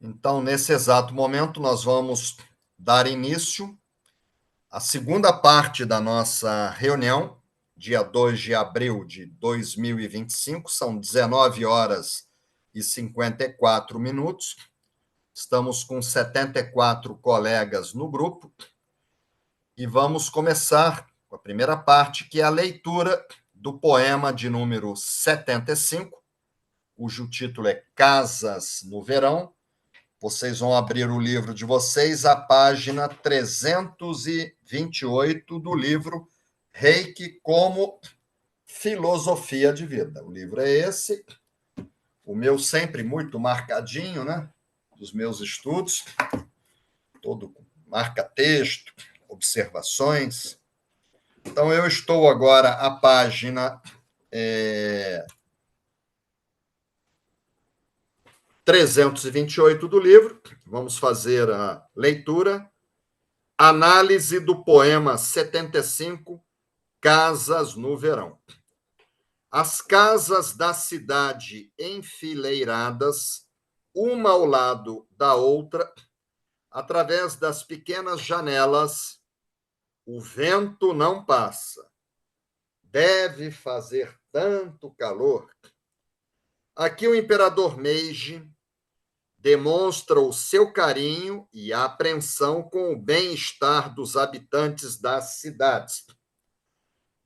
Então, nesse exato momento, nós vamos dar início à segunda parte da nossa reunião, dia 2 de abril de 2025, são 19 horas e 54 minutos. Estamos com 74 colegas no grupo e vamos começar com a primeira parte, que é a leitura do poema de número 75, cujo título é Casas no Verão. Vocês vão abrir o livro de vocês, a página 328 do livro Reiki como Filosofia de Vida. O livro é esse, o meu sempre muito marcadinho, né? Dos meus estudos, todo marca-texto, observações. Então, eu estou agora à página 328 do livro. Vamos fazer a leitura. Análise do poema 75, Casas no Verão. As casas da cidade enfileiradas, uma ao lado da outra, através das pequenas janelas, o vento não passa. Deve fazer tanto calor. Aqui o imperador Meiji demonstra o seu carinho e a apreensão com o bem-estar dos habitantes das cidades,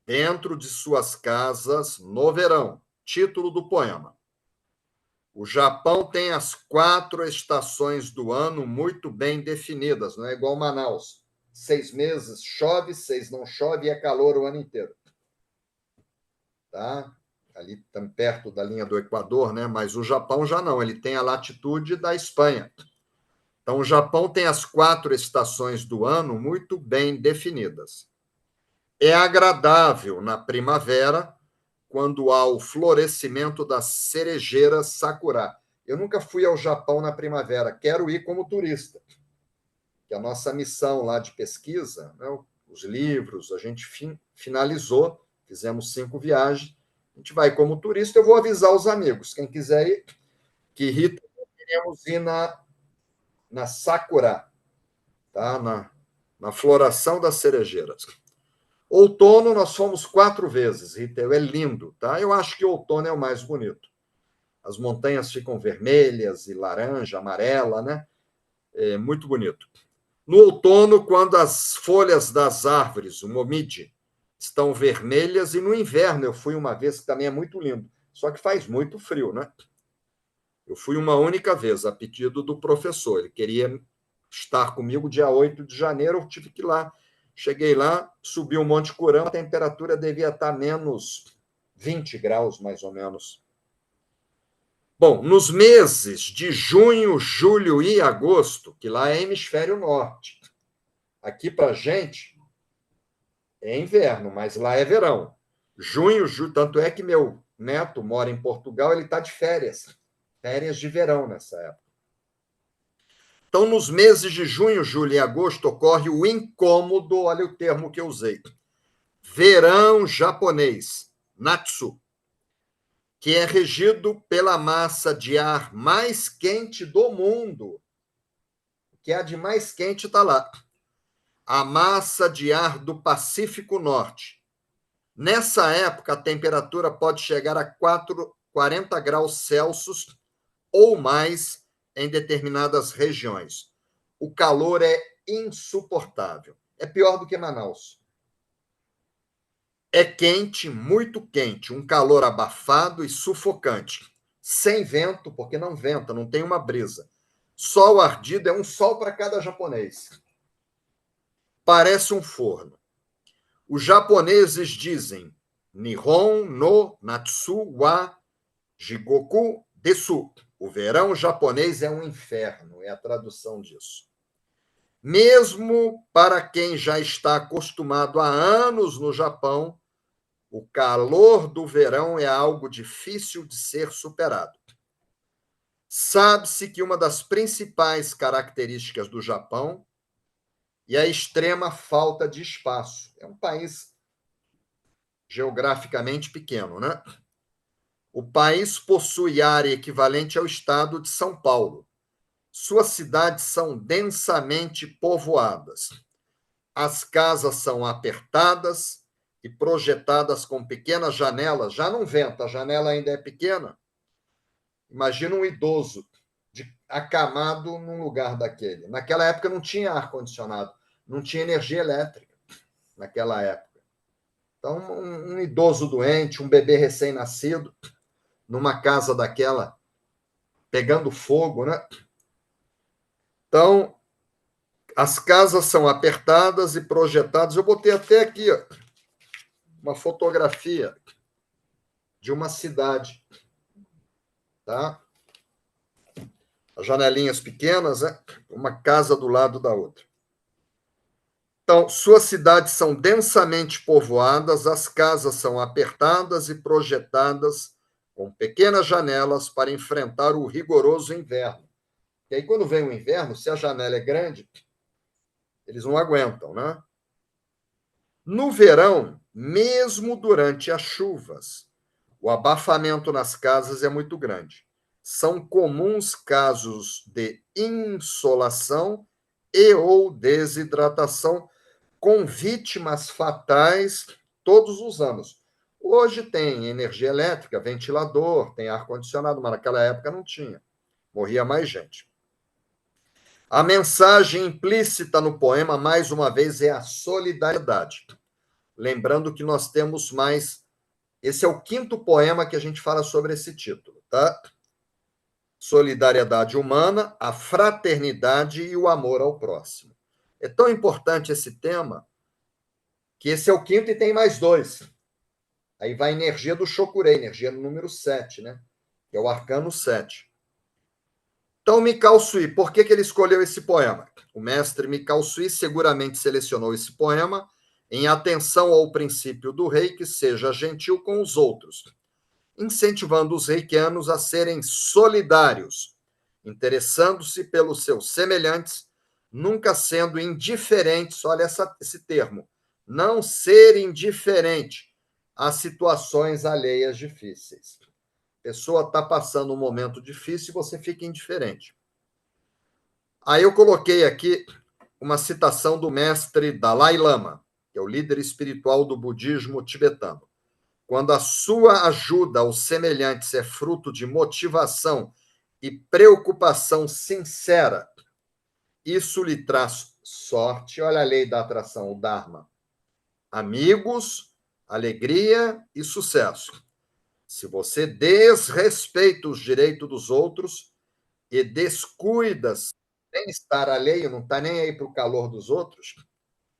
dentro de suas casas no verão. Título do poema. O Japão tem as 4 estações do ano muito bem definidas, não é igual Manaus. 6 meses chove, 6 não chove e é calor o ano inteiro. Tá? Ali tão perto da linha do Equador, né? Mas o Japão já não, ele tem a latitude da Espanha. Então, o Japão tem as 4 estações do ano muito bem definidas. É agradável na primavera, quando há o florescimento das cerejeiras sakura. Eu nunca fui ao Japão na primavera, quero ir como turista, que a nossa missão lá de pesquisa, né, os livros, a gente finalizou, fizemos 5 viagens, a gente vai como turista, eu vou avisar os amigos, quem quiser ir, que Rita, queremos ir na sakura, tá? na floração das cerejeiras. Outono, nós fomos 4 vezes, Ritel, é lindo, tá? Eu acho que outono é o mais bonito. As montanhas ficam vermelhas e laranja, amarela, né? É muito bonito. No outono, quando as folhas das árvores, o momide, estão vermelhas, e no inverno eu fui uma vez, que também é muito lindo, só que faz muito frio, né? Eu fui uma única vez, a pedido do professor, ele queria estar comigo dia 8 de janeiro, eu tive que ir lá. Cheguei lá, subi o Monte Curão, a temperatura devia estar menos 20 graus, mais ou menos. Bom, nos meses de junho, julho e agosto, que lá é hemisfério norte, aqui para a gente é inverno, mas lá é verão. Junho, julho, tanto é que meu neto mora em Portugal, ele está de férias de verão nessa época. Então, nos meses de junho, julho e agosto, ocorre o incômodo, olha o termo que eu usei, verão japonês, Natsu, que é regido pela massa de ar mais quente do mundo. O que há de mais quente está lá. A massa de ar do Pacífico Norte. Nessa época, a temperatura pode chegar a 40 graus Celsius ou mais em determinadas regiões. O calor é insuportável. É pior do que Manaus. É quente, muito quente, um calor abafado e sufocante. Sem vento, porque não venta, não tem uma brisa. Sol ardido, é um sol para cada japonês. Parece um forno. Os japoneses dizem Nihon no Natsu wa Jigoku desu. O verão japonês é um inferno, é a tradução disso. Mesmo para quem já está acostumado há anos no Japão, o calor do verão é algo difícil de ser superado. Sabe-se que uma das principais características do Japão é a extrema falta de espaço. É um país geograficamente pequeno, né? O país possui área equivalente ao estado de São Paulo. Suas cidades são densamente povoadas. As casas são apertadas e projetadas com pequenas janelas. Já não venta, a janela ainda é pequena. Imagina um idoso acamado num lugar daquele. Naquela época não tinha ar-condicionado, não tinha energia elétrica naquela época. Então, um idoso doente, um bebê recém-nascido, numa casa daquela, pegando fogo, né? Então, as casas são apertadas e projetadas. Eu botei até aqui ó, uma fotografia de uma cidade, tá? As janelinhas pequenas, né? Uma casa do lado da outra. Então, suas cidades são densamente povoadas, as casas são apertadas e projetadas com pequenas janelas para enfrentar o rigoroso inverno. E aí, quando vem o inverno, se a janela é grande, eles não aguentam, né? No verão, mesmo durante as chuvas, o abafamento nas casas é muito grande. São comuns casos de insolação e ou desidratação com vítimas fatais todos os anos. Hoje tem energia elétrica, ventilador, tem ar-condicionado, mas naquela época não tinha. Morria mais gente. A mensagem implícita no poema, mais uma vez, é a solidariedade. Lembrando que nós temos mais. Esse é o quinto poema que a gente fala sobre esse título, tá? Solidariedade humana, a fraternidade e o amor ao próximo. É tão importante esse tema que esse é o quinto e tem mais dois. Aí vai a energia do Chokurei, energia no número 7, né? Que é o arcano 7. Então, Mikao Sui, por que ele escolheu esse poema? O mestre Mikao Sui seguramente selecionou esse poema em atenção ao princípio do rei que seja gentil com os outros, incentivando os reikianos a serem solidários, interessando-se pelos seus semelhantes, nunca sendo indiferentes, olha esse termo, não ser indiferente às situações alheias difíceis. A pessoa está passando um momento difícil e você fica indiferente. Aí eu coloquei aqui uma citação do mestre Dalai Lama, que é o líder espiritual do budismo tibetano. Quando a sua ajuda aos semelhantes é fruto de motivação e preocupação sincera, isso lhe traz sorte. Olha a lei da atração, o Dharma. Amigos, alegria e sucesso. Se você desrespeita os direitos dos outros e descuida bem-estar alheio, não está nem aí para o calor dos outros,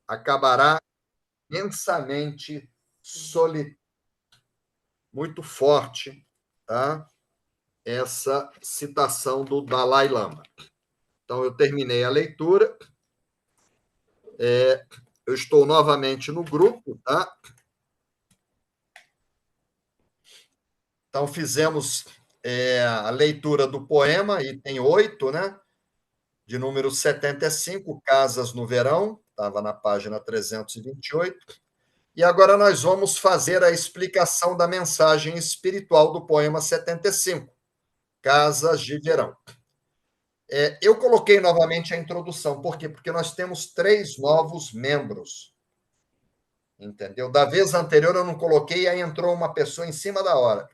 acabará imensamente solitário. Muito forte, tá? Essa citação do Dalai Lama. Então, eu terminei a leitura. Eu estou novamente no grupo, tá? Então, fizemos a leitura do poema, item 8, né? De número 75, Casas no Verão, estava na página 328. E agora nós vamos fazer a explicação da mensagem espiritual do poema 75, Casas de Verão. Eu coloquei novamente a introdução, por quê? Porque nós temos 3 novos membros, entendeu? Da vez anterior eu não coloquei, aí entrou uma pessoa em cima da hora.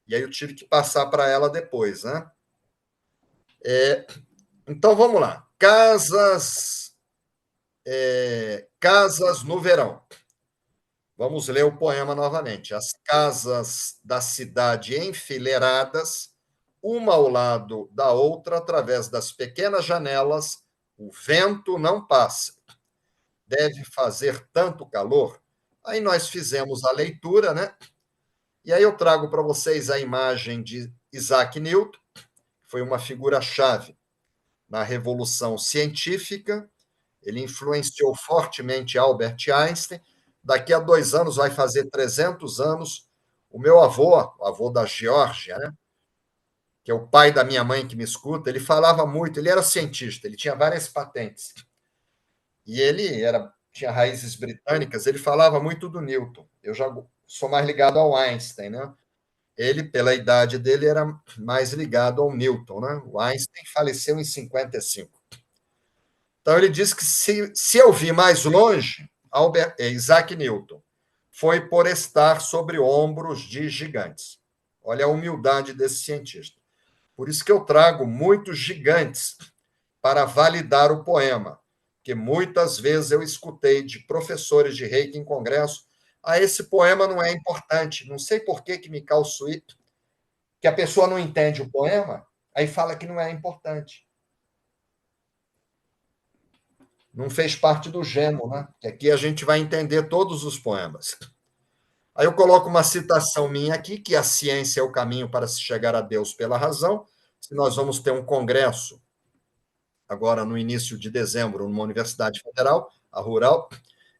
E aí eu tive que passar para ela depois, né? Então vamos lá. Casas no verão. Vamos ler o poema novamente. As casas da cidade enfileiradas, uma ao lado da outra, através das pequenas janelas, o vento não passa. Deve fazer tanto calor. Aí nós fizemos a leitura, né? E aí eu trago para vocês a imagem de Isaac Newton, que foi uma figura-chave na Revolução Científica. Ele influenciou fortemente Albert Einstein. Daqui a 2 anos, vai fazer 300 anos, o meu avô, o avô da Geórgia, né? Que é o pai da minha mãe que me escuta, ele falava muito, ele era cientista, ele tinha várias patentes. E ele tinha raízes britânicas, ele falava muito do Newton. Eu já sou mais ligado ao Einstein, né? Ele, pela idade dele, era mais ligado ao Newton, né? O Einstein faleceu em 55. Então, ele diz que se eu vi mais longe, Isaac Newton, foi por estar sobre ombros de gigantes. Olha a humildade desse cientista. Por isso que eu trago muitos gigantes para validar o poema, que muitas vezes eu escutei de professores de Reiki em congresso, esse poema não é importante, não sei por que me calço isso, que a pessoa não entende o poema, aí fala que não é importante. Não fez parte do gemo, né? Que aqui a gente vai entender todos os poemas. Aí eu coloco uma citação minha aqui, que a ciência é o caminho para se chegar a Deus pela razão. Se nós vamos ter um congresso agora no início de dezembro, numa universidade federal, a Rural,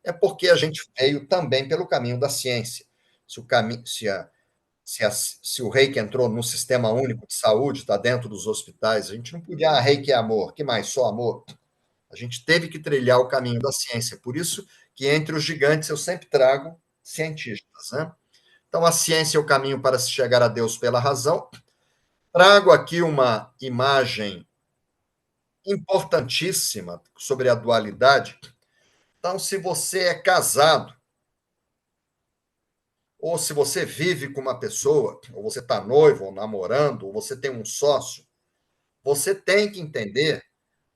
é porque a gente veio também pelo caminho da ciência. Se o, caminho, se o Reiki entrou no sistema único de saúde, está dentro dos hospitais, a gente não podia, Reiki é amor, que mais? Só amor? A gente teve que trilhar o caminho da ciência. Por isso que entre os gigantes eu sempre trago cientistas, né? Então, a ciência é o caminho para se chegar a Deus pela razão. Trago aqui uma imagem importantíssima sobre a dualidade. Então, se você é casado, ou se você vive com uma pessoa, ou você está noivo, ou namorando, ou você tem um sócio, você tem que entender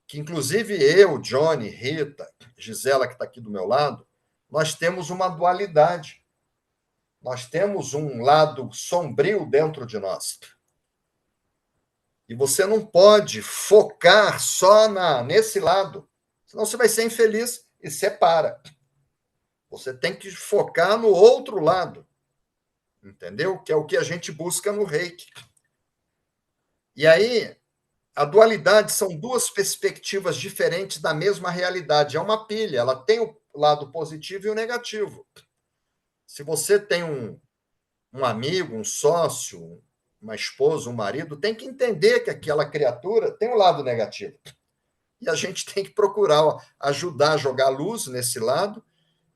que, inclusive eu, Johnny, Rita, Gisela, que está aqui do meu lado, nós temos uma dualidade. Nós temos um lado sombrio dentro de nós. E você não pode focar só nesse lado, senão você vai ser infeliz e separa. Você tem que focar no outro lado, entendeu? Que é o que a gente busca no Reiki. E aí, a dualidade são duas perspectivas diferentes da mesma realidade. É uma pilha, ela tem o lado positivo e o negativo. Se você tem um amigo, um sócio, uma esposa, um marido, tem que entender que aquela criatura tem um lado negativo. E a gente tem que procurar ajudar a jogar luz nesse lado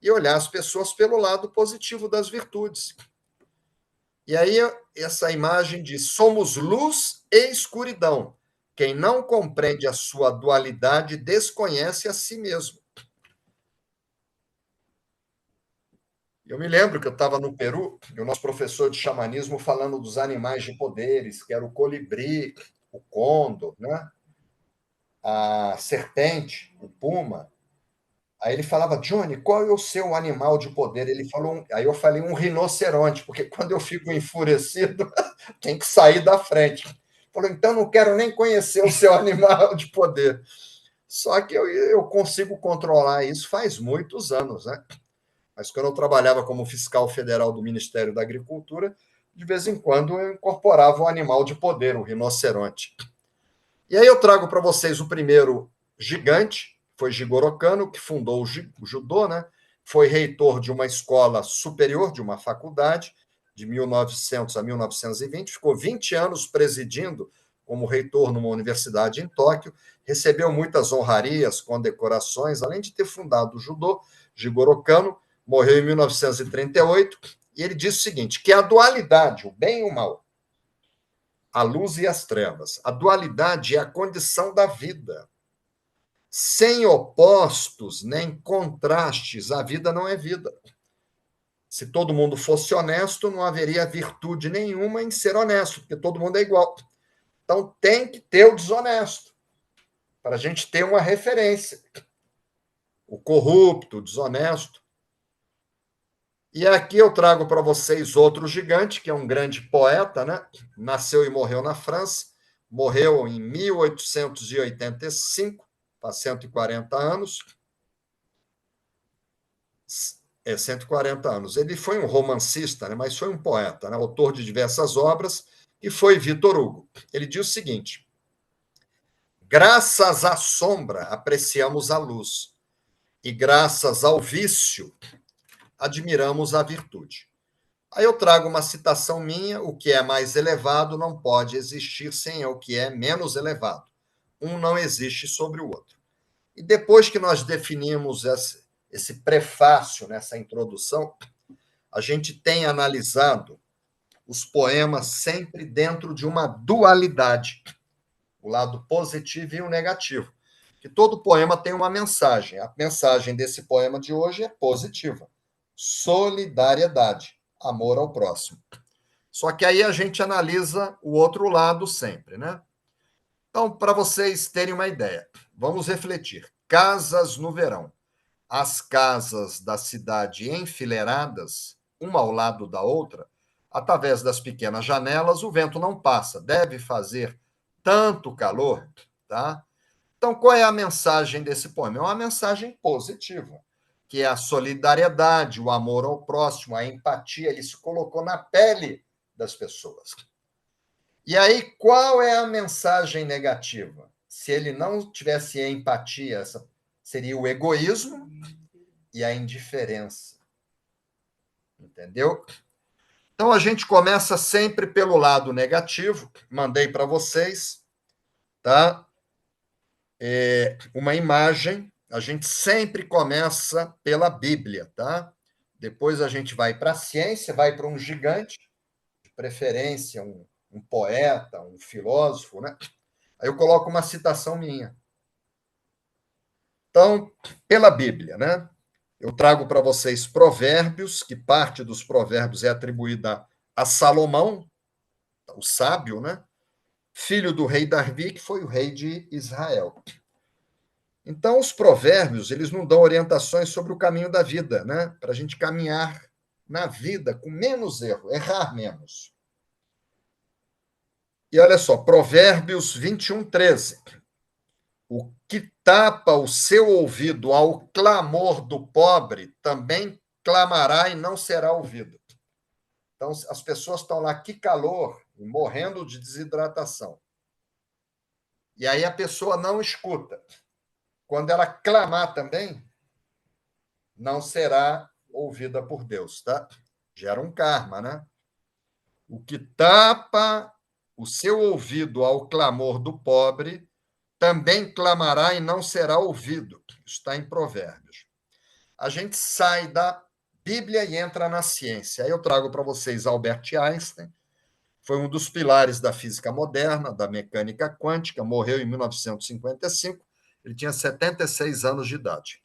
e olhar as pessoas pelo lado positivo das virtudes. E aí, essa imagem de somos luz e escuridão. Quem não compreende a sua dualidade desconhece a si mesmo. Eu me lembro que eu estava no Peru e o nosso professor de xamanismo falando dos animais de poderes, que era o colibri, o condor, né? A serpente, o puma. Aí ele falava, Johnny, qual é o seu animal de poder? Ele falou, aí eu falei um rinoceronte, porque quando eu fico enfurecido, tem que sair da frente. Falou, então não quero nem conhecer o seu animal de poder. Só que eu consigo controlar isso faz muitos anos, né? Mas quando eu trabalhava como fiscal federal do Ministério da Agricultura, de vez em quando eu incorporava um animal de poder, o rinoceronte. E aí eu trago para vocês o primeiro gigante, foi Jigoro Kano, que fundou o judô, né? Foi reitor de uma escola superior, de uma faculdade, de 1900 a 1920, ficou 20 anos presidindo como reitor numa universidade em Tóquio, recebeu muitas honrarias, condecorações, além de ter fundado o judô. Jigoro Kano morreu em 1938, e ele disse o seguinte, que a dualidade, o bem e o mal, a luz e as trevas. A dualidade é a condição da vida. Sem opostos nem contrastes, a vida não é vida. Se todo mundo fosse honesto, não haveria virtude nenhuma em ser honesto, porque todo mundo é igual. Então tem que ter o desonesto, para a gente ter uma referência. O corrupto, o desonesto. E aqui eu trago para vocês outro gigante, que é um grande poeta, né? Nasceu e morreu na França, morreu em 1885, faz 140 anos. 140 anos. Ele foi um romancista, né? Mas foi um poeta, né? Autor de diversas obras, e foi Victor Hugo. Ele diz o seguinte: graças à sombra apreciamos a luz, e graças ao vício admiramos a virtude. Aí eu trago uma citação minha: o que é mais elevado não pode existir sem o que é menos elevado. Um não existe sobre o outro. E depois que nós definimos esse prefácio nessa introdução, a gente tem analisado os poemas sempre dentro de uma dualidade, o lado positivo e o negativo. Que todo poema tem uma mensagem. A mensagem desse poema de hoje é positiva. Solidariedade, amor ao próximo. Só que aí a gente analisa o outro lado sempre, né? Então, para vocês terem uma ideia, vamos refletir. Casas no verão. As casas da cidade enfileiradas, uma ao lado da outra, através das pequenas janelas, o vento não passa. Deve fazer tanto calor, tá? Então, qual é a mensagem desse poema? É uma mensagem positiva, que é a solidariedade, o amor ao próximo, a empatia. Ele se colocou na pele das pessoas. E aí, qual é a mensagem negativa? Se ele não tivesse empatia, seria o egoísmo e a indiferença. Entendeu? Então, a gente começa sempre pelo lado negativo. Mandei para vocês, tá? Uma imagem. A gente sempre começa pela Bíblia, tá? Depois a gente vai para a ciência, vai para um gigante, de preferência um poeta, um filósofo, né? Aí eu coloco uma citação minha. Então, pela Bíblia, né? Eu trago para vocês Provérbios, que parte dos Provérbios é atribuída a Salomão, o sábio, né? Filho do rei Davi, que foi o rei de Israel. Então, os provérbios, eles não dão orientações sobre o caminho da vida, né? Para a gente caminhar na vida com menos erro, errar menos. E olha só, Provérbios 21, 13. O que tapa o seu ouvido ao clamor do pobre também clamará e não será ouvido. Então, as pessoas estão lá, que calor, morrendo de desidratação. E aí a pessoa não escuta. Quando ela clamar também, não será ouvida por Deus, tá? Gera um karma, né? O que tapa o seu ouvido ao clamor do pobre também clamará e não será ouvido. Isso está em Provérbios. A gente sai da Bíblia e entra na ciência. Aí eu trago para vocês Albert Einstein, foi um dos pilares da física moderna, da mecânica quântica, morreu em 1955, ele tinha 76 anos de idade.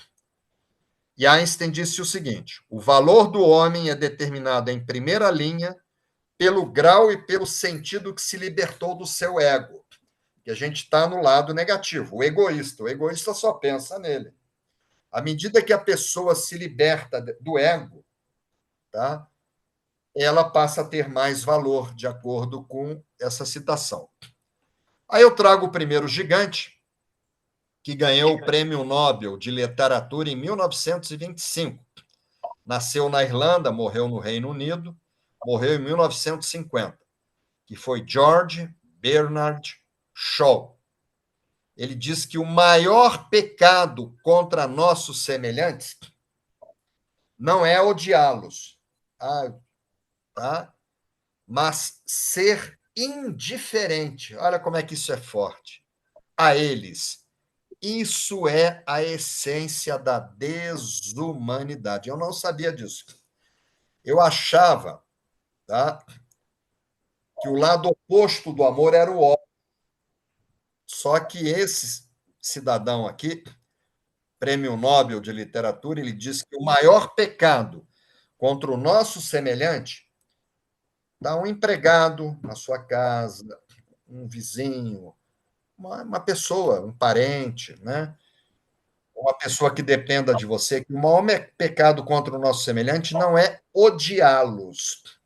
E Einstein disse o seguinte: o valor do homem é determinado em primeira linha pelo grau e pelo sentido que se libertou do seu ego. Que a gente está no lado negativo, o egoísta. O egoísta só pensa nele. À medida que a pessoa se liberta do ego, tá? Ela passa a ter mais valor, de acordo com essa citação. Aí eu trago o primeiro gigante, que ganhou o Prêmio Nobel de Literatura em 1925. Nasceu na Irlanda, morreu no Reino Unido, morreu em 1950, que foi George Bernard Shaw. Ele diz que o maior pecado contra nossos semelhantes não é odiá-los, tá? Mas ser indiferente. Olha como é que isso é forte. A eles. Isso é a essência da desumanidade. Eu não sabia disso. Eu achava, tá, que o lado oposto do amor era o ódio. Só que esse cidadão aqui, Prêmio Nobel de Literatura, ele diz que o maior pecado contra o nosso semelhante dá um empregado na sua casa, um vizinho, uma pessoa, um parente, né? Uma pessoa que dependa de você, que o maior pecado contra o nosso semelhante não é odiá-los,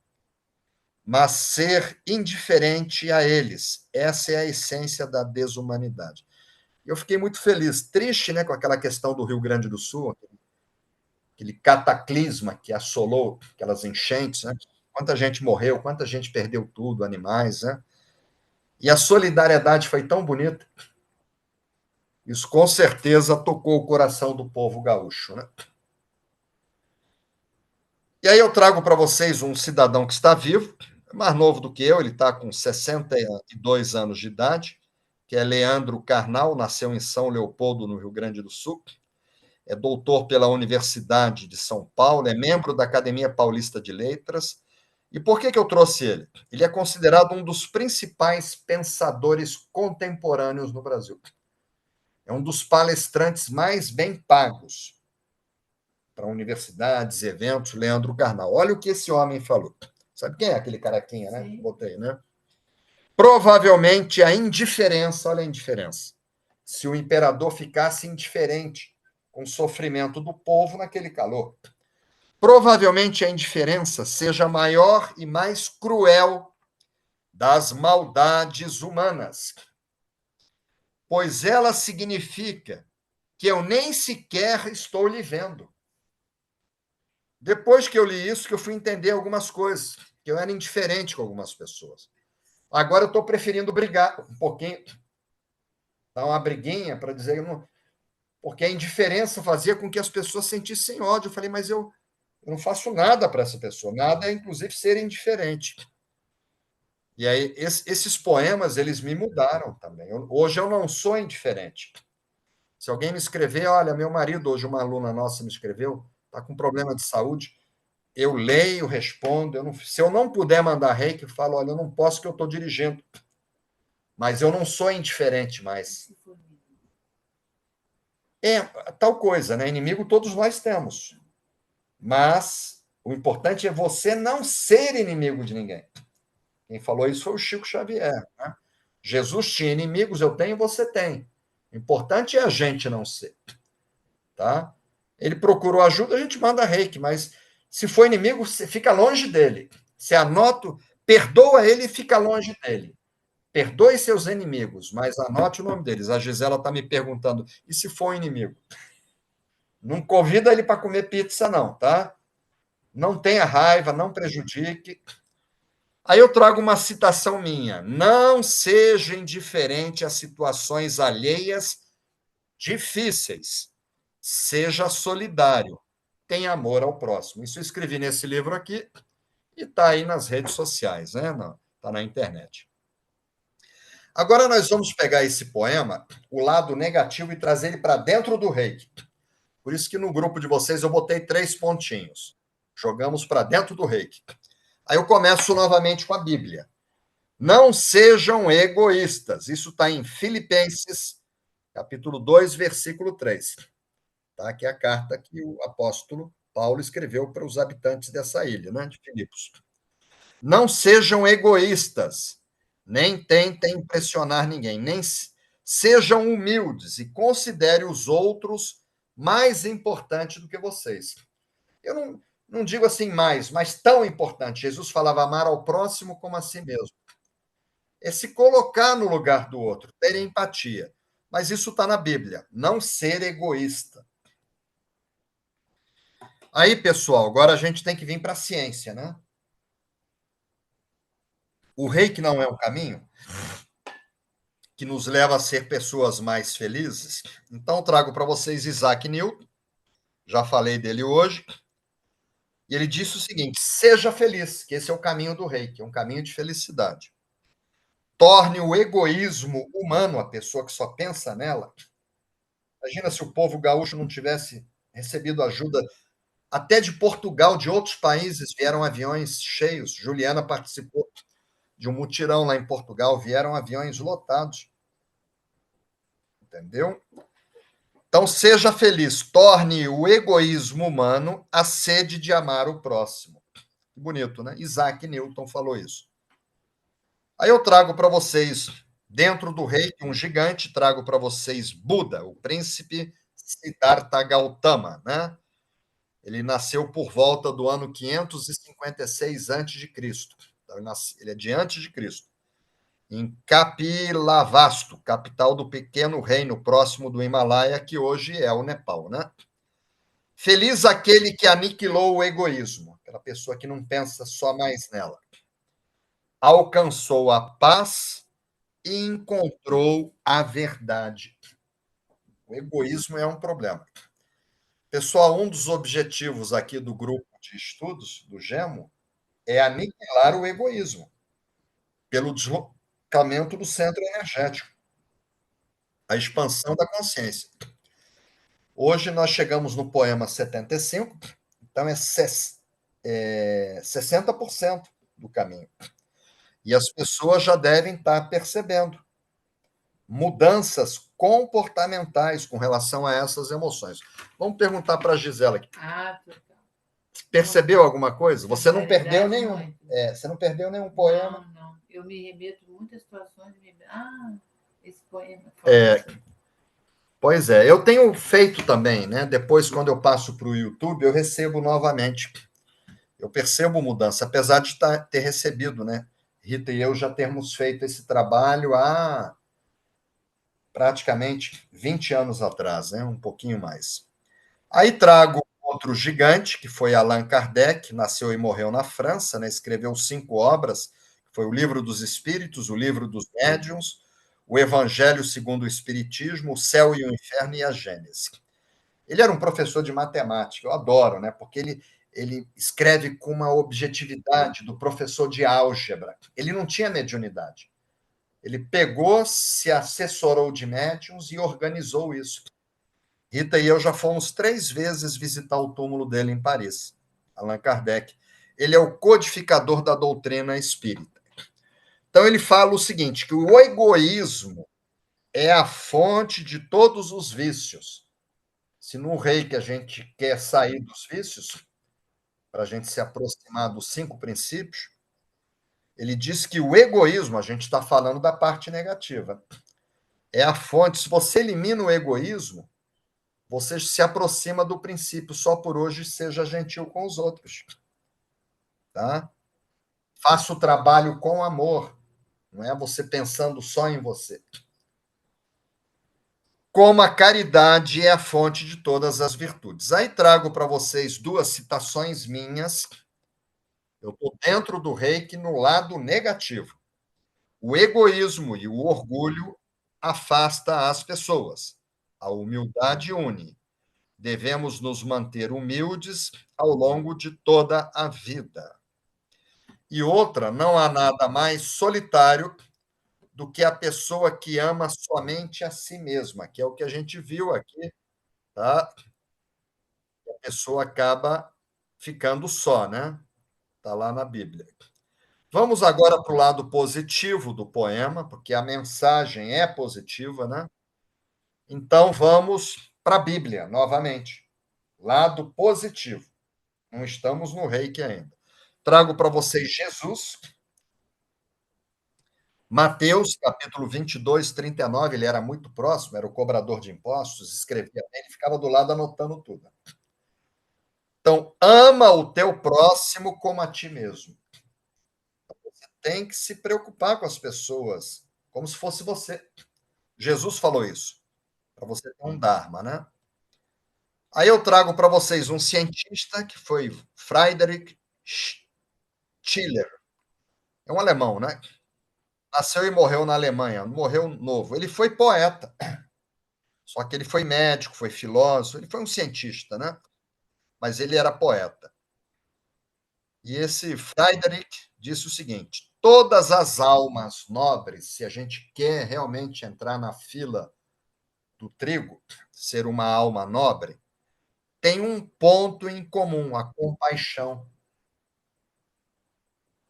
mas ser indiferente a eles. Essa é a essência da desumanidade. Eu fiquei muito feliz, triste, né, com aquela questão do Rio Grande do Sul, aquele cataclisma que assolou aquelas enchentes, né? Quanta gente morreu, quanta gente perdeu tudo, animais, né? E a solidariedade foi tão bonita. Isso com certeza tocou o coração do povo gaúcho, né? E aí eu trago para vocês um cidadão que está vivo, mais novo do que eu, ele está com 62 anos de idade, que é Leandro Carnal, nasceu em São Leopoldo, no Rio Grande do Sul, é doutor pela Universidade de São Paulo, é membro da Academia Paulista de Letras, E por que eu trouxe ele? Ele é considerado um dos principais pensadores contemporâneos no Brasil. É um dos palestrantes mais bem pagos para universidades, eventos, Leandro Carnal. Olha o que esse homem falou. Sabe quem é aquele caraquinha, né? Sim. Botei, né? Provavelmente a indiferença, olha a indiferença. Se o imperador ficasse indiferente com o sofrimento do povo naquele calor, provavelmente a indiferença seja a maior e mais cruel das maldades humanas, pois ela significa que eu nem sequer estou lhe vendo. Depois que eu li isso, que eu fui entender algumas coisas, que eu era indiferente com algumas pessoas. Agora eu estou preferindo brigar um pouquinho, dar uma briguinha para dizer que não, porque a indiferença fazia com que as pessoas sentissem ódio. Eu falei, mas eu não faço nada para essa pessoa, nada, inclusive ser indiferente. E aí esses poemas eles me mudaram também. Hoje eu não sou indiferente. Se alguém me escrever, olha, meu marido, hoje uma aluna nossa me escreveu, está com problema de saúde, eu leio, respondo. Se eu não puder mandar reiki, eu falo, olha, eu não posso que eu estou dirigindo. Mas eu não sou indiferente mais. É tal coisa, né? Inimigo todos nós temos. Mas o importante é você não ser inimigo de ninguém. Quem falou isso foi o Chico Xavier. Né? Jesus tinha inimigos, eu tenho, você tem. O importante é a gente não ser. Tá? Ele procurou ajuda, a gente manda reiki, mas se for inimigo, você fica longe dele. Se anota, perdoa ele e fica longe dele. Perdoe seus inimigos, mas anote o nome deles. A Gisela está me perguntando, e se for um inimigo? Não convida ele para comer pizza, não, tá? Não tenha raiva, não prejudique. Aí eu trago uma citação minha. Não seja indiferente a situações alheias difíceis. Seja solidário. Tenha amor ao próximo. Isso eu escrevi nesse livro aqui e está aí nas redes sociais, né? Está na internet. Agora nós vamos pegar esse poema, o lado negativo, e trazer ele para dentro do reiki. Por isso que no grupo de vocês eu botei 3 pontinhos. Jogamos para dentro do reiki. Aí eu começo novamente com a Bíblia. Não sejam egoístas. Isso está em Filipenses, capítulo 2, versículo 3. Tá? Que é a carta que o apóstolo Paulo escreveu para os habitantes dessa ilha, né, de Filipos. Não sejam egoístas, nem tentem impressionar ninguém, nem sejam humildes e considerem os outros mais importantes do que vocês. Eu não digo assim mais, mas tão importante. Jesus falava amar ao próximo como a si mesmo. É se colocar no lugar do outro, ter empatia. Mas isso está na Bíblia. Não ser egoísta. Aí, pessoal, agora a gente tem que vir para a ciência, né? O reiki não é um caminho que nos leva a ser pessoas mais felizes. Então, trago para vocês Isaac Newton, já falei dele hoje, e ele disse o seguinte: seja feliz, que esse é o caminho do reiki, é um caminho de felicidade. Torne o egoísmo humano, a pessoa que só pensa nela. Imagina se o povo gaúcho não tivesse recebido ajuda até de Portugal, de outros países, vieram aviões cheios. Juliana participou de um mutirão lá em Portugal, vieram aviões lotados. Entendeu? Então, seja feliz, torne o egoísmo humano a sede de amar o próximo. Que bonito, né? Isaac Newton falou isso. Aí eu trago para vocês, dentro do reiki, um gigante, trago para vocês Buda, o príncipe Siddhartha Gautama, né? Ele nasceu por volta do ano 556 a.C. Então, ele é de antes de Cristo. Em Kapilavastu, capital do pequeno reino próximo do Himalaia, que hoje é o Nepal, né? Feliz aquele que aniquilou o egoísmo, aquela pessoa que não pensa só mais nela. Alcançou a paz e encontrou a verdade. O egoísmo é um problema. Pessoal, um dos objetivos aqui do grupo de estudos do GEMO é aniquilar o egoísmo pelo deslocamento do centro energético, a expansão da consciência. Hoje nós chegamos no poema 75, então é 60%. do caminho. E as pessoas já devem estar percebendo mudanças comportamentais com relação a essas emoções. Vamos perguntar para a Gisela aqui. Percebeu alguma coisa? Você não perdeu nenhum. Você não perdeu nenhum poema? Não. Eu me remeto a muitas situações. Esse poema. Pois é, eu tenho feito também, né? Depois, quando eu passo para o YouTube, eu recebo novamente. Eu percebo mudança, apesar de ter recebido, né? Rita e eu já termos feito esse trabalho há praticamente 20 anos atrás, né? Um pouquinho mais. Aí trago outro gigante, que foi Allan Kardec, nasceu e morreu na França, né? Escreveu 5 obras, que foi o Livro dos Espíritos, o Livro dos Médiuns, o Evangelho segundo o Espiritismo, o Céu e o Inferno e a Gênese. Ele era um professor de matemática, eu adoro, né? Porque ele escreve com uma objetividade do professor de álgebra. Ele não tinha mediunidade. Ele pegou, se assessorou de médiums e organizou isso. Rita e eu já fomos 3 vezes visitar o túmulo dele em Paris, Allan Kardec. Ele é o codificador da doutrina espírita. Então ele fala o seguinte, que o egoísmo é a fonte de todos os vícios. Se no Reiki a gente quer sair dos vícios, para a gente se aproximar dos 5 princípios, ele diz que o egoísmo, a gente está falando da parte negativa, é a fonte. Se você elimina o egoísmo, você se aproxima do princípio. Só por hoje seja gentil com os outros. Tá? Faça o trabalho com amor. Não é você pensando só em você. Como a caridade é a fonte de todas as virtudes. Aí trago para vocês 2 citações minhas. Eu estou dentro do Reiki no lado negativo. O egoísmo e o orgulho afasta as pessoas. A humildade une. Devemos nos manter humildes ao longo de toda a vida. E outra, não há nada mais solitário do que a pessoa que ama somente a si mesma, que é o que a gente viu aqui, tá? A pessoa acaba ficando só, né? Está lá na Bíblia. Vamos agora para o lado positivo do poema, porque a mensagem é positiva, né? Então vamos para a Bíblia novamente. Lado positivo. Não estamos no Reiki ainda. Trago para vocês Jesus, Mateus, capítulo 22, 39. Ele era muito próximo, era o cobrador de impostos, escrevia bem, ele ficava do lado anotando tudo. Então, ama o teu próximo como a ti mesmo. Você tem que se preocupar com as pessoas, como se fosse você. Jesus falou isso, para você ter um Dharma, né? Aí eu trago para vocês um cientista que foi Friedrich Schiller. É um alemão, né? Nasceu e morreu na Alemanha, morreu novo. Ele foi poeta, só que ele foi médico, foi filósofo, ele foi um cientista, né? Mas ele era poeta. E esse Friedrich disse o seguinte: todas as almas nobres, se a gente quer realmente entrar na fila do trigo, ser uma alma nobre, tem um ponto em comum, a compaixão.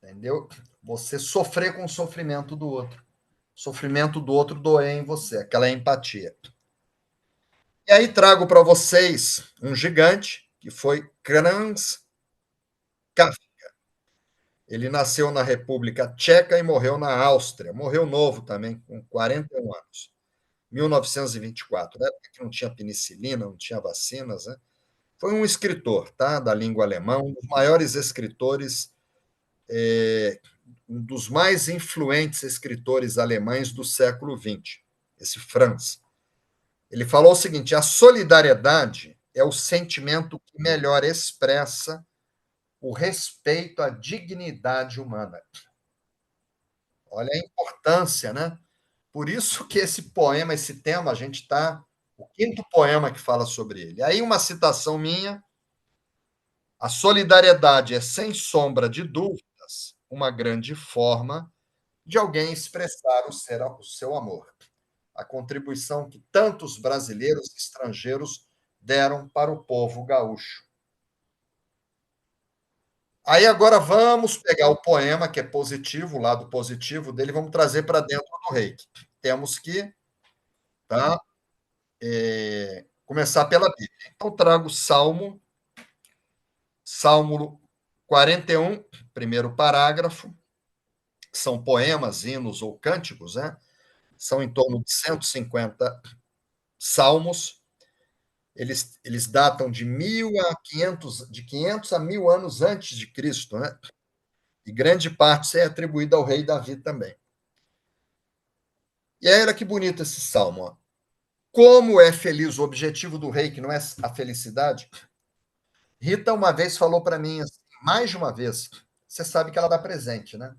Entendeu? Você sofrer com o sofrimento do outro. O sofrimento do outro doer em você, aquela empatia. E aí trago para vocês um gigante, que foi Franz Kafka. Ele nasceu na República Tcheca e morreu na Áustria. Morreu novo também, com 41 anos. 1924, né? Porque não tinha penicilina, não tinha vacinas, né? Foi um escritor, tá? Da língua alemã, um dos maiores escritores, um dos mais influentes escritores alemães do século XX, esse Franz. Ele falou o seguinte: a solidariedade é o sentimento que melhor expressa o respeito à dignidade humana. Olha a importância, né? Por isso que esse poema, esse tema, a gente está. O 5º poema que fala sobre ele. Aí uma citação minha: a solidariedade é, sem sombra de dúvidas, uma grande forma de alguém expressar o seu amor. A contribuição que tantos brasileiros e estrangeiros deram para o povo gaúcho. Aí agora vamos pegar o poema, que é positivo, o lado positivo dele, vamos trazer para dentro do reiki. Temos que, tá, começar pela Bíblia. Então, trago Salmo 41, primeiro parágrafo. São poemas, hinos ou cânticos, né? São em torno de 150 salmos. Eles datam de 500 a 1000 anos antes de Cristo, né? E grande parte é atribuída ao rei Davi também. E aí, olha que bonito esse salmo. Ó. Como é feliz o objetivo do rei, que não é a felicidade. Rita uma vez falou para mim, assim, mais de uma vez, você sabe que ela dá presente, né?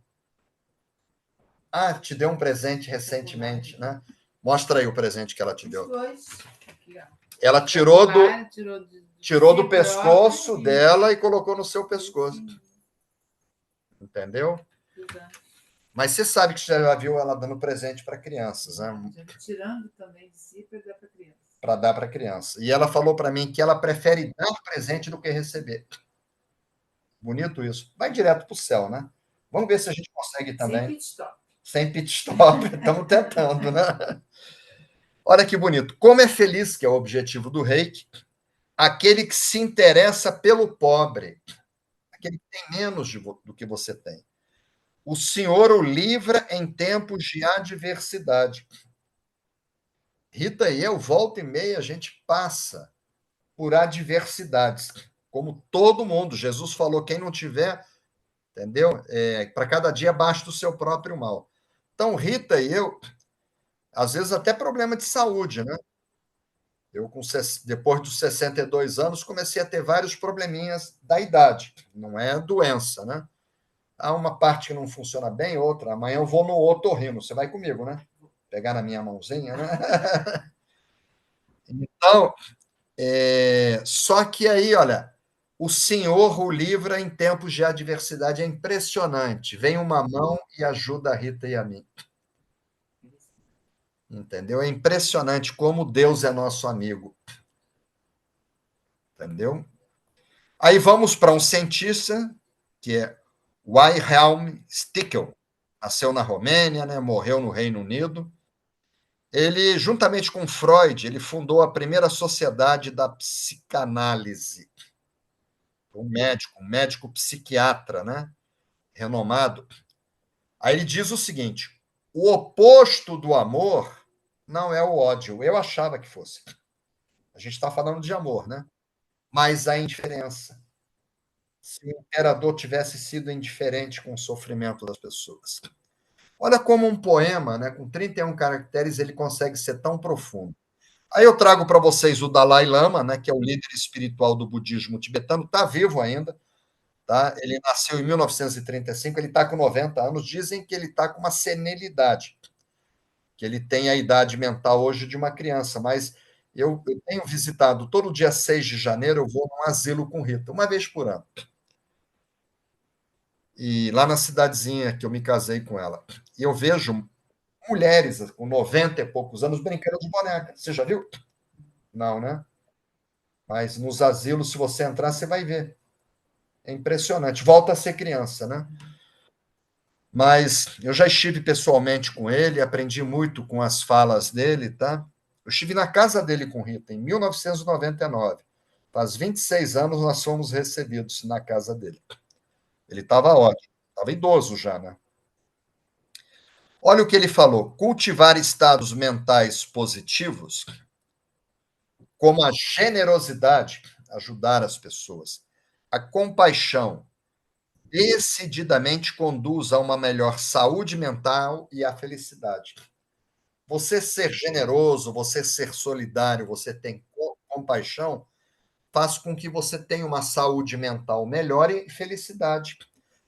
Ah, te deu um presente recentemente, né? Mostra aí o presente que ela te deu. Ela tirou do pescoço dela e colocou no seu pescoço. Entendeu? Mas você sabe que você já viu ela dando presente para crianças, né? Tirando também de si para dar para criança. Para dar para criança. E ela falou para mim que ela prefere dar presente do que receber. Bonito isso. Vai direto para o céu, né? Vamos ver se a gente consegue também. Sem pit stop. Sem pit stop. Estamos tentando, né? Olha que bonito. Como é feliz, que é o objetivo do reiki, aquele que se interessa pelo pobre, aquele que tem menos do que você tem. O Senhor o livra em tempos de adversidade. Rita e eu, volta e meia, a gente passa por adversidades, como todo mundo. Jesus falou: quem não tiver, entendeu? Para cada dia basta o seu próprio mal. Então, Rita e eu, às vezes até problema de saúde, né? Eu, depois dos 62 anos, comecei a ter vários probleminhas da idade. Não é doença, né? Há uma parte que não funciona bem, outra. Amanhã eu vou no otorrino. Você vai comigo, né? Pegar na minha mãozinha, né? Então, só que aí, olha, o Senhor o livra em tempos de adversidade. É impressionante. Vem uma mão e ajuda a Rita e a mim. Entendeu? É impressionante como Deus é nosso amigo. Entendeu? Aí vamos para um cientista, que é Wilhelm Stickel. Nasceu na Romênia, né? Morreu no Reino Unido. Ele, juntamente com Freud, ele fundou a primeira sociedade da psicanálise. Um médico psiquiatra, né? Renomado. Aí ele diz o seguinte: o oposto do amor não é o ódio. Eu achava que fosse. A gente está falando de amor, né? Mas a indiferença. Se o imperador tivesse sido indiferente com o sofrimento das pessoas. Olha como um poema, né, com 31 caracteres, ele consegue ser tão profundo. Aí eu trago para vocês o Dalai Lama, né, que é o líder espiritual do budismo tibetano, está vivo ainda, tá? Ele nasceu em 1935, ele está com 90 anos, dizem que ele está com uma senilidade, que ele tem a idade mental hoje de uma criança, mas eu tenho visitado, todo dia 6 de janeiro, eu vou num asilo com Rita, uma vez por ano. E lá na cidadezinha que eu me casei com ela. E eu vejo mulheres com 90 e poucos anos brincando de boneca. Você já viu? Não, né? Mas nos asilos, se você entrar, você vai ver. É impressionante. Volta a ser criança, né? Mas eu já estive pessoalmente com ele, aprendi muito com as falas dele, tá? Eu estive na casa dele com Rita em 1999. Faz 26 anos nós fomos recebidos na casa dele. Ele estava ótimo, estava idoso já, né? Olha o que ele falou: cultivar estados mentais positivos, como a generosidade, ajudar as pessoas, a compaixão, decididamente conduz a uma melhor saúde mental e à felicidade. Você ser generoso, você ser solidário, você ter compaixão, faz com que você tenha uma saúde mental melhor e felicidade.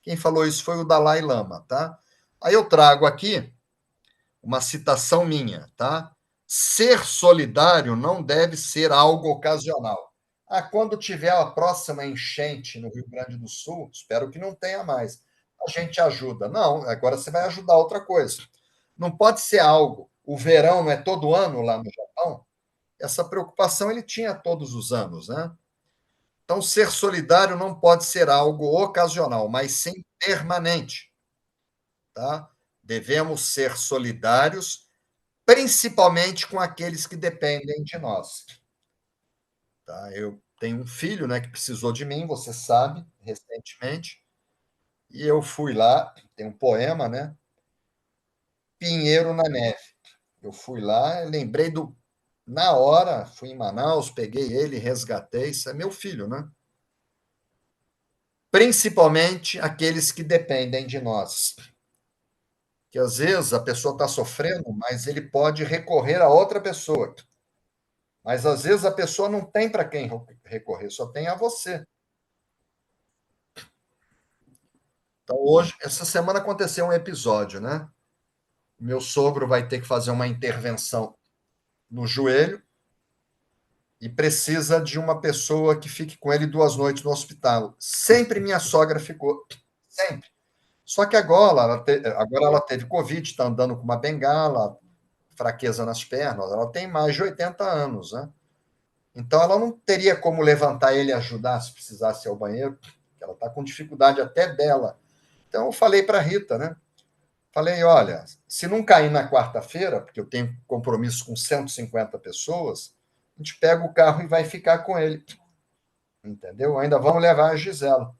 Quem falou isso foi o Dalai Lama, tá? Aí eu trago aqui uma citação minha, tá? Ser solidário não deve ser algo ocasional. Ah, quando tiver a próxima enchente no Rio Grande do Sul, espero que não tenha mais, a gente ajuda. Não, agora você vai ajudar outra coisa. Não pode ser algo. O verão não é todo ano lá no Japão? Essa preocupação ele tinha todos os anos, né? Então, ser solidário não pode ser algo ocasional, mas sim permanente. Tá? Devemos ser solidários, principalmente com aqueles que dependem de nós. Tá? Eu tenho um filho, né, que precisou de mim, você sabe, recentemente, e eu fui lá, tem um poema, né? Pinheiro na Neve. Eu fui lá, lembrei do. Na hora, fui em Manaus, peguei ele, resgatei, isso é meu filho, né? Principalmente aqueles que dependem de nós. Que às vezes a pessoa está sofrendo, mas ele pode recorrer a outra pessoa. Mas às vezes a pessoa não tem para quem recorrer, só tem a você. Então, hoje, essa semana aconteceu um episódio, né? Meu sogro vai ter que fazer uma intervenção no joelho e precisa de uma pessoa que fique com ele 2 noites no hospital. Sempre minha sogra ficou, sempre. Só que agora ela teve Covid, está andando com uma bengala, fraqueza nas pernas, ela tem mais de 80 anos, né? Então ela não teria como levantar ele e ajudar se precisasse ir ao banheiro, ela está com dificuldade até dela. Então eu falei para a Rita, né? Falei, olha, se não cair na quarta-feira, porque eu tenho compromisso com 150 pessoas, a gente pega o carro e vai ficar com ele. Entendeu? Ainda vamos levar a Gisela.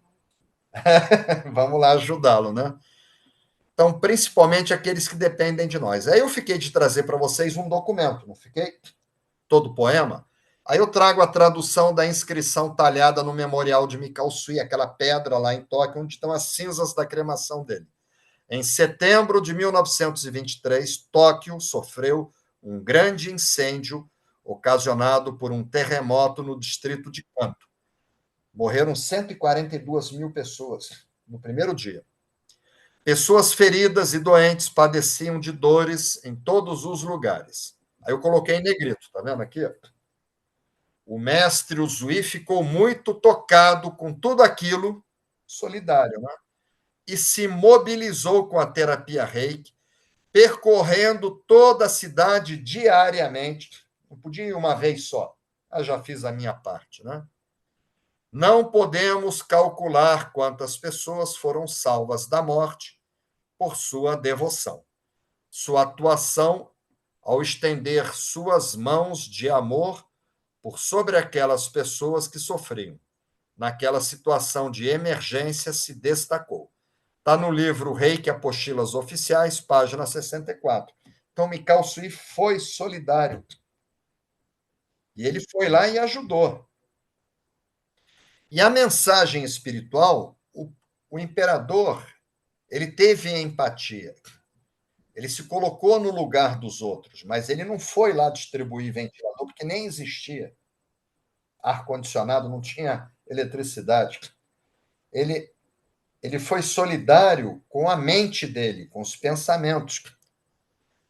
Vamos lá ajudá-lo, né? Então, principalmente aqueles que dependem de nós. Aí eu fiquei de trazer para vocês um documento, não fiquei? Todo o poema. Aí eu trago a tradução da inscrição talhada no memorial de Mikao Sui, aquela pedra lá em Tóquio, onde estão as cinzas da cremação dele. Em setembro de 1923, Tóquio sofreu um grande incêndio ocasionado por um terremoto no distrito de Kanto. Morreram 142 mil pessoas no primeiro dia. Pessoas feridas e doentes padeciam de dores em todos os lugares. Aí eu coloquei em negrito, tá vendo aqui? O mestre Uzui ficou muito tocado com tudo aquilo, solidário, né? E se mobilizou com a terapia Reiki, percorrendo toda a cidade diariamente. Não podia ir uma vez só. Eu já fiz a minha parte, né? Não podemos calcular quantas pessoas foram salvas da morte por sua devoção. Sua atuação ao estender suas mãos de amor por sobre aquelas pessoas que sofriam. Naquela situação de emergência, se destacou. Está no livro Reiki Apostilas Oficiais, página 64. Então, Mikao Sui foi solidário. E ele foi lá e ajudou. E a mensagem espiritual, o imperador, ele teve empatia. Ele se colocou no lugar dos outros, mas ele não foi lá distribuir ventilador, porque nem existia ar-condicionado, não tinha eletricidade. Ele, ele foi solidário com a mente dele, com os pensamentos.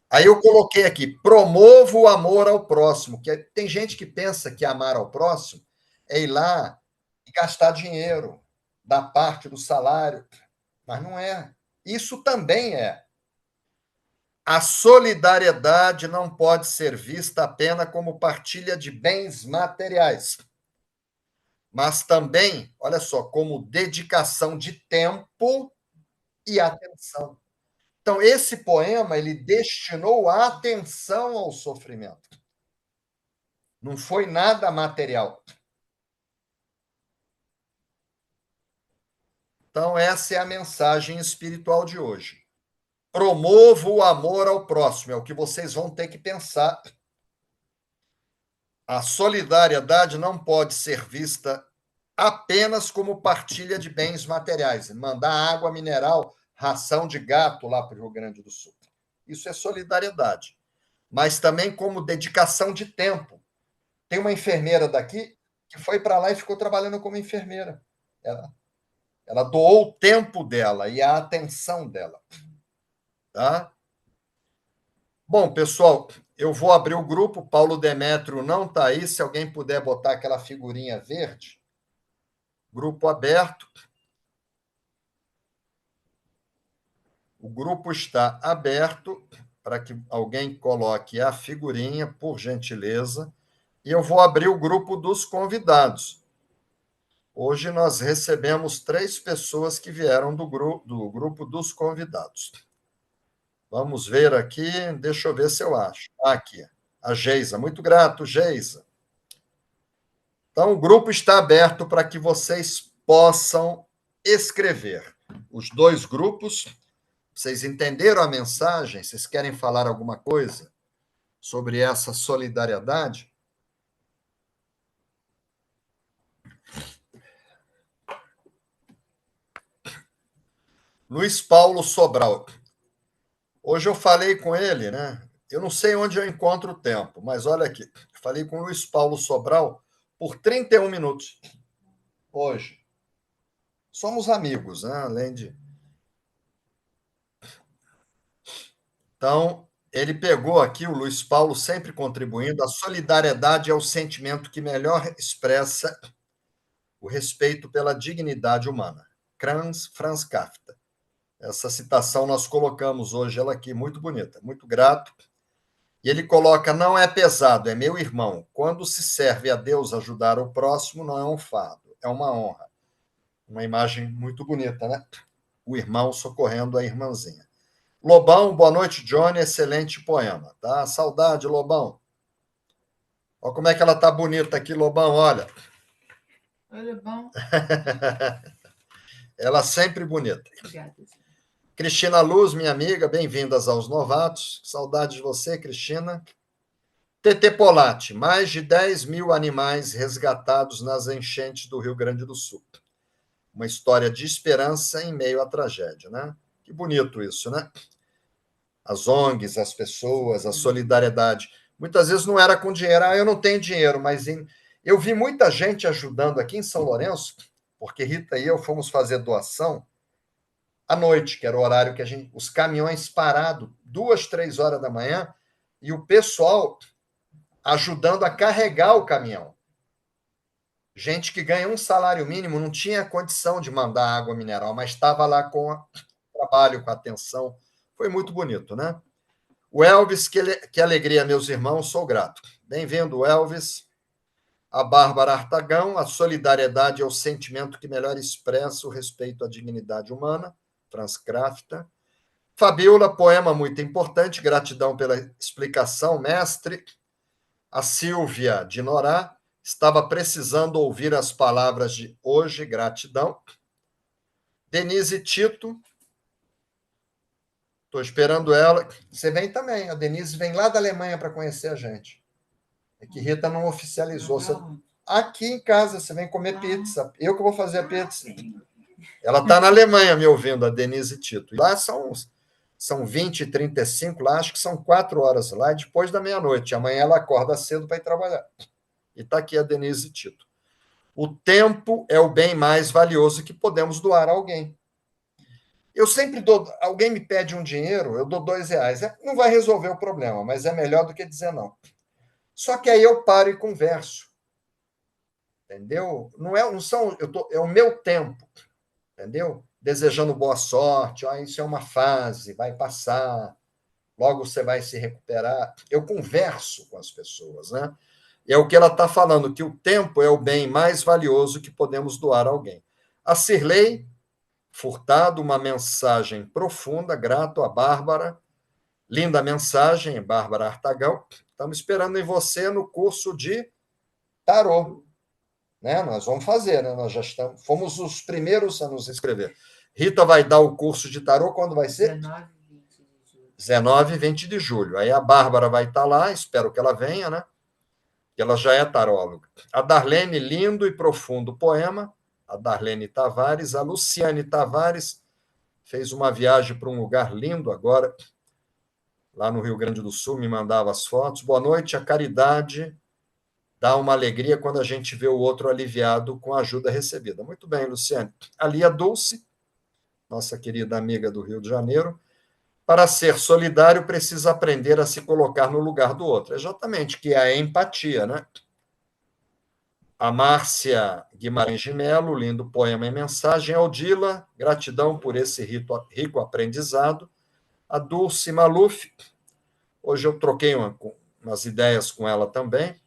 Aí eu coloquei aqui, promova o amor ao próximo, que tem gente que pensa que amar ao próximo é ir lá e gastar dinheiro, dar parte do salário, mas não é. Isso também é. A solidariedade não pode ser vista apenas como partilha de bens materiais, mas também, olha só, como dedicação de tempo e atenção. Então, esse poema ele destinou a atenção ao sofrimento. Não foi nada material. Então, essa é a mensagem espiritual de hoje. Promova o amor ao próximo, é o que vocês vão ter que pensar. A solidariedade não pode ser vista apenas como partilha de bens materiais, mandar água mineral, ração de gato lá para o Rio Grande do Sul. Isso é solidariedade. Mas também como dedicação de tempo. Tem uma enfermeira daqui que foi para lá e ficou trabalhando como enfermeira. Ela doou o tempo dela e a atenção dela. Tá? Bom, pessoal, eu vou abrir o grupo. Paulo Demétrio não está aí. Se alguém puder botar aquela figurinha verde. Grupo aberto. O grupo está aberto para que alguém coloque a figurinha, por gentileza. E eu vou abrir o grupo dos convidados. Hoje nós recebemos 3 pessoas que vieram do grupo dos convidados. Vamos ver aqui, deixa eu ver se eu acho. Aqui, a Geisa. Muito grato, Geisa. Então, o grupo está aberto para que vocês possam escrever. Os 2 grupos, vocês entenderam a mensagem? Vocês querem falar alguma coisa sobre essa solidariedade? Luiz Paulo Sobral. Hoje eu falei com ele, né? Eu não sei onde eu encontro o tempo, mas olha aqui. Falei com o Luiz Paulo Sobral por 31 minutos. Hoje. Somos amigos, né? Além de. Então, ele pegou aqui, o Luiz Paulo, sempre contribuindo. A solidariedade é o sentimento que melhor expressa o respeito pela dignidade humana. Franz Kafka. Essa citação nós colocamos hoje, ela aqui, muito bonita, muito grato. E ele coloca: não é pesado, é meu irmão. Quando se serve a Deus ajudar o próximo, não é um fardo, é uma honra. Uma imagem muito bonita, né? O irmão socorrendo a irmãzinha. Lobão, boa noite, Johnny, excelente poema, tá? Saudade, Lobão. Olha como é que ela tá bonita aqui, Lobão, olha. Oi, Lobão. Ela sempre bonita. Obrigada. Cristina Luz, minha amiga, bem-vindas aos novatos. Saudade de você, Cristina. TT Polatti, mais de 10 mil animais resgatados nas enchentes do Rio Grande do Sul. Uma história de esperança em meio à tragédia, né? Que bonito isso, né? As ONGs, as pessoas, a solidariedade. Muitas vezes não era com dinheiro. Eu não tenho dinheiro, mas eu vi muita gente ajudando aqui em São Lourenço, porque Rita e eu fomos fazer doação à noite, que era o horário que os caminhões parados, 2, 3 horas da manhã, e o pessoal ajudando a carregar o caminhão. Gente que ganha um salário mínimo não tinha condição de mandar água mineral, mas estava lá com o trabalho, com a atenção. Foi muito bonito, né? O Elvis, que alegria, meus irmãos, sou grato. Bem-vindo, Elvis. A Bárbara Artagão, a solidariedade é o sentimento que melhor expressa o respeito à dignidade humana. Franz Kafka. Fabiola, poema muito importante, gratidão pela explicação, mestre. A Silvia de Norá, estava precisando ouvir as palavras de hoje, gratidão. Denise Tito, estou esperando ela. Você vem também, a Denise vem lá da Alemanha para conhecer a gente. É que Rita não oficializou. Aqui em casa, você vem comer pizza. Eu que vou fazer a pizza. Ela está na Alemanha me ouvindo, a Denise Tito. E lá são 20h35, lá acho que são 4 horas lá, depois da meia-noite. Amanhã ela acorda cedo para ir trabalhar. E está aqui a Denise Tito. O tempo é o bem mais valioso que podemos doar a alguém. Eu sempre dou. Alguém me pede um dinheiro, eu dou R$2. Não vai resolver o problema, mas é melhor do que dizer não. Só que aí eu paro e converso. Entendeu? Não são. É o meu tempo. Entendeu? Desejando boa sorte. Isso é uma fase, vai passar. Logo você vai se recuperar. Eu converso com as pessoas, né? E é o que ela está falando, que o tempo é o bem mais valioso que podemos doar a alguém. A Cirlei Furtado, uma mensagem profunda, grato a Bárbara. Linda mensagem, Bárbara Artagão. Estamos esperando em você no curso de tarô. Né? Nós vamos fazer, né? Nós já fomos os primeiros a nos inscrever. Rita vai dar o curso de tarô quando vai ser? 19 e 20 de julho. Aí a Bárbara vai estar lá, espero que ela venha, né? Que ela já é taróloga. A Darlene, lindo e profundo poema. A Darlene Tavares. A Luciane Tavares fez uma viagem para um lugar lindo agora, lá no Rio Grande do Sul, me mandava as fotos. Boa noite, a caridade dá uma alegria quando a gente vê o outro aliviado com a ajuda recebida. Muito bem, Luciane. A Lia Dulce, nossa querida amiga do Rio de Janeiro. Para ser solidário, precisa aprender a se colocar no lugar do outro. Exatamente, que é a empatia, né? A Márcia Guimarães de Mello, lindo poema e mensagem. Aldila, gratidão por esse rico aprendizado. A Dulce Maluf, hoje eu troquei umas ideias com ela também,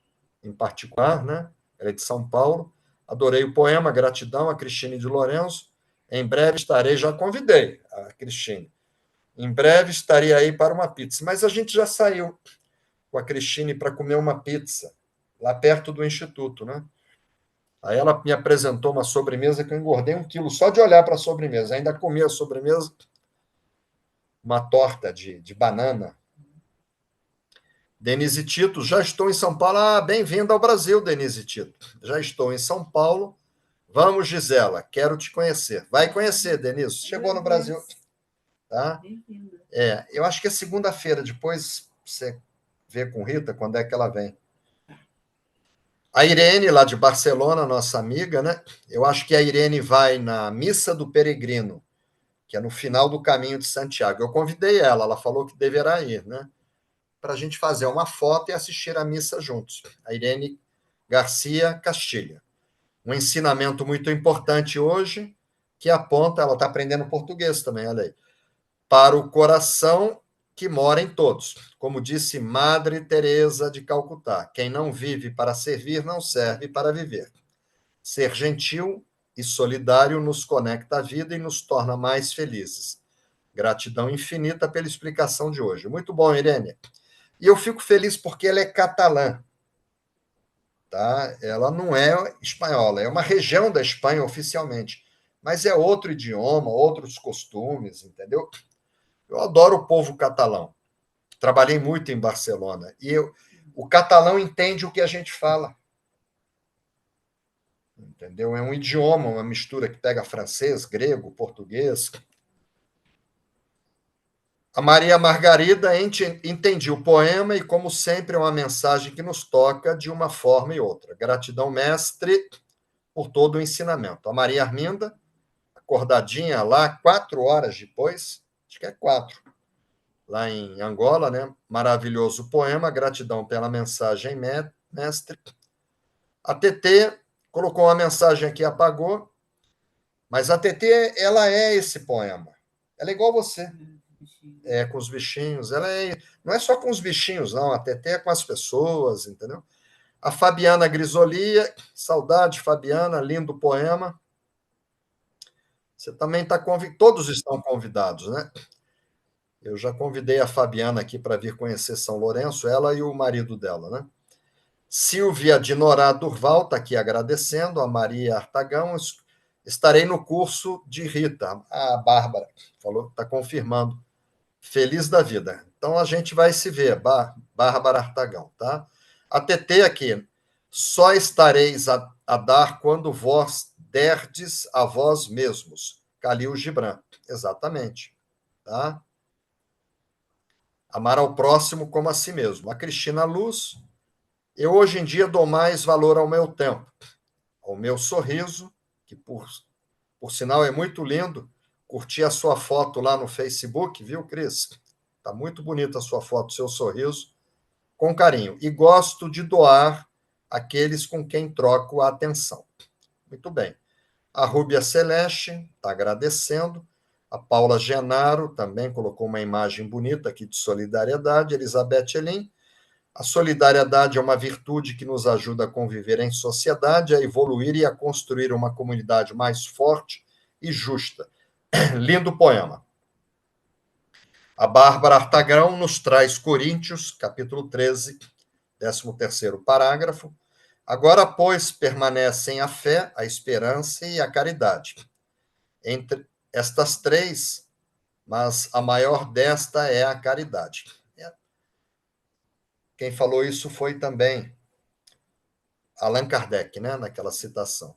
em particular, né? Ela é de São Paulo. Adorei o poema, gratidão a Cristine de Lourenço. Em breve estarei, já convidei a Cristine. Em breve estarei aí para uma pizza. Mas a gente já saiu com a Cristine para comer uma pizza, lá perto do Instituto, né? Aí ela me apresentou uma sobremesa que eu engordei 1 quilo só de olhar para a sobremesa. Ainda comi a sobremesa, uma torta de banana. Denise Tito, já estou em São Paulo. Ah, bem-vinda ao Brasil, Denise Tito. Já estou em São Paulo. Vamos, Gisela, quero te conhecer. Vai conhecer, Denise. Chegou no Brasil. Tá? Eu acho que é segunda-feira, depois você vê com Rita quando é que ela vem. A Irene, lá de Barcelona, nossa amiga, né? Eu acho que a Irene vai na Missa do Peregrino, que é no final do caminho de Santiago. Eu convidei ela, ela falou que deverá ir, né? Para a gente fazer uma foto e assistir a missa juntos. A Irene Garcia Castilha. Um ensinamento muito importante hoje, que aponta, ela está aprendendo português também, olha aí, para o coração que mora em todos. Como disse Madre Teresa de Calcutá, quem não vive para servir não serve para viver. Ser gentil e solidário nos conecta à vida e nos torna mais felizes. Gratidão infinita pela explicação de hoje. Muito bom, Irene. E eu fico feliz porque ela é catalã. Tá? Ela não é espanhola, é uma região da Espanha oficialmente, mas é outro idioma, outros costumes, entendeu? Eu adoro o povo catalão. Trabalhei muito em Barcelona e o catalão entende o que a gente fala. Entendeu? É um idioma, uma mistura que pega francês, grego, português. A Maria Margarida entendi o poema e, como sempre, é uma mensagem que nos toca de uma forma e outra. Gratidão, mestre, por todo o ensinamento. A Maria Arminda, acordadinha lá, 4 horas depois, acho que é 4, lá em Angola, né? Maravilhoso poema, gratidão pela mensagem, mestre. A TT colocou uma mensagem aqui, apagou, mas a TT, ela é esse poema. Ela é igual você. É, com os bichinhos. Não é só com os bichinhos, não. A TT é com as pessoas, entendeu? A Fabiana Grisolia, saudade, Fabiana, lindo poema. Você também está convidado, todos estão convidados, né? Eu já convidei a Fabiana aqui para vir conhecer São Lourenço, ela e o marido dela, né? Silvia de Norá Durval está aqui agradecendo, a Maria Artagão. Estarei no curso de Rita, a Bárbara falou, está confirmando. Feliz da vida. Então a gente vai se ver, Bárbara Artagão, tá? A TT aqui, só estareis a dar quando vós derdes a vós mesmos. Calil Gibran, exatamente, tá? Amar ao próximo como a si mesmo. A Cristina Luz, eu hoje em dia dou mais valor ao meu tempo, ao meu sorriso, que por sinal é muito lindo. Curti a sua foto lá no Facebook, viu, Cris? Está muito bonita a sua foto, seu sorriso, com carinho. E gosto de doar àqueles com quem troco a atenção. Muito bem. A Rúbia Celeste está agradecendo. A Paula Genaro também colocou uma imagem bonita aqui de solidariedade. Elizabeth Elim. A solidariedade é uma virtude que nos ajuda a conviver em sociedade, a evoluir e a construir uma comunidade mais forte e justa. Lindo poema. A Bárbara Artagão nos traz Coríntios, capítulo 13, 13º parágrafo. Agora, pois, permanecem a fé, a esperança e a caridade. Entre estas três, mas a maior desta é a caridade. Quem falou isso foi também Allan Kardec, né, naquela citação.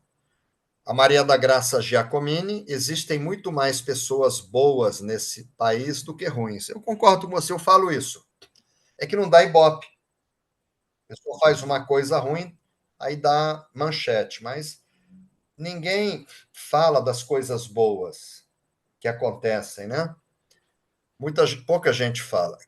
A Maria da Graça Giacomini, existem muito mais pessoas boas nesse país do que ruins. Eu concordo com você, eu falo isso. É que não dá ibope. A pessoa faz uma coisa ruim, aí dá manchete, mas ninguém fala das coisas boas que acontecem, né? Pouca gente fala.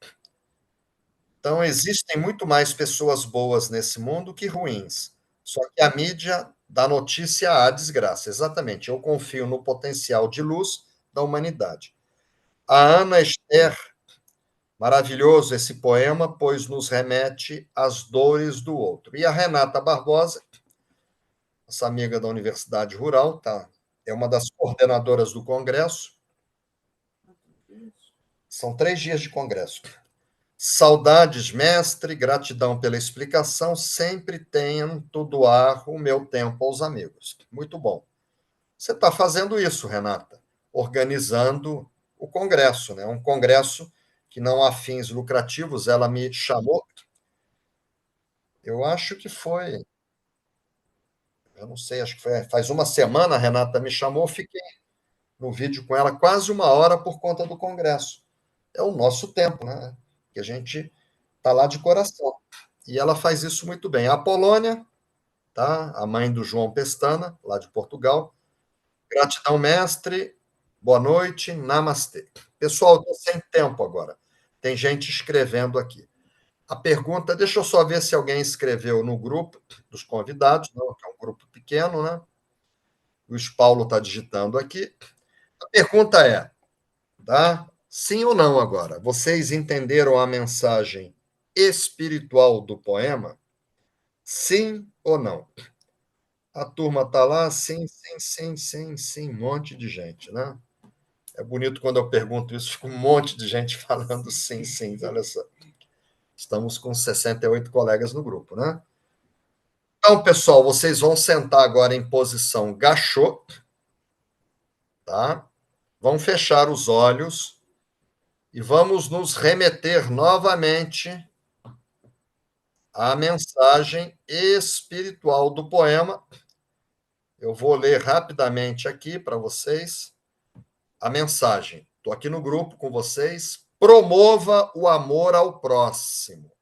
Então, existem muito mais pessoas boas nesse mundo que ruins. Só que a mídia dá notícia à desgraça. Exatamente. Eu confio no potencial de luz da humanidade. A Ana Esther, maravilhoso esse poema, pois nos remete às dores do outro. E a Renata Barbosa, essa amiga da Universidade Rural, tá? É uma das coordenadoras do congresso. São 3 dias de congresso. Saudades, mestre, gratidão pela explicação. Sempre tento doar o meu tempo aos amigos. Muito bom. Você está fazendo isso, Renata, organizando o congresso, né? Um congresso que não há fins lucrativos. Ela me chamou, eu acho que foi, eu não sei, acho que foi faz uma semana, a Renata me chamou, fiquei no vídeo com ela quase 1 hora por conta do congresso. É o nosso tempo, né? Que a gente está lá de coração. E ela faz isso muito bem. A Polônia, tá? A mãe do João Pestana, lá de Portugal. Gratidão, mestre. Boa noite. Namastê. Pessoal, estou sem tempo agora. Tem gente escrevendo aqui. A pergunta, deixa eu só ver se alguém escreveu no grupo dos convidados, não, que é um grupo pequeno, né? O Luiz Paulo está digitando aqui. A pergunta é, tá? Sim ou não agora? Vocês entenderam a mensagem espiritual do poema? Sim ou não? A turma está lá, sim, sim, sim, sim, sim, um monte de gente, né? É bonito quando eu pergunto isso, fica um monte de gente falando sim, sim, olha só. Estamos com 68 colegas no grupo, né? Então, pessoal, vocês vão sentar agora em posição gachô, tá? Vão fechar os olhos e vamos nos remeter novamente à mensagem espiritual do poema. Eu vou ler rapidamente aqui para vocês a mensagem. Estou aqui no grupo com vocês. Promova o amor ao próximo.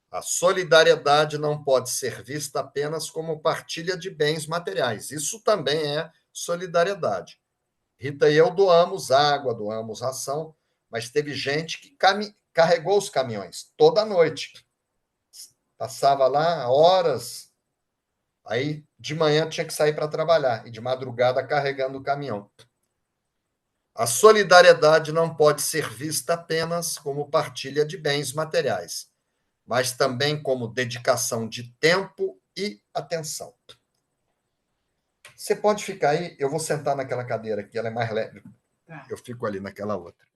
A solidariedade não pode ser vista apenas como partilha de bens materiais. Isso também é solidariedade. Rita e eu doamos água, doamos ração, mas teve gente que carregou os caminhões toda noite. Passava lá horas, aí de manhã tinha que sair para trabalhar, e de madrugada carregando o caminhão. A solidariedade não pode ser vista apenas como partilha de bens materiais, mas também como dedicação de tempo e atenção. Você pode ficar aí, eu vou sentar naquela cadeira aqui, ela é mais leve. Eu fico ali naquela outra.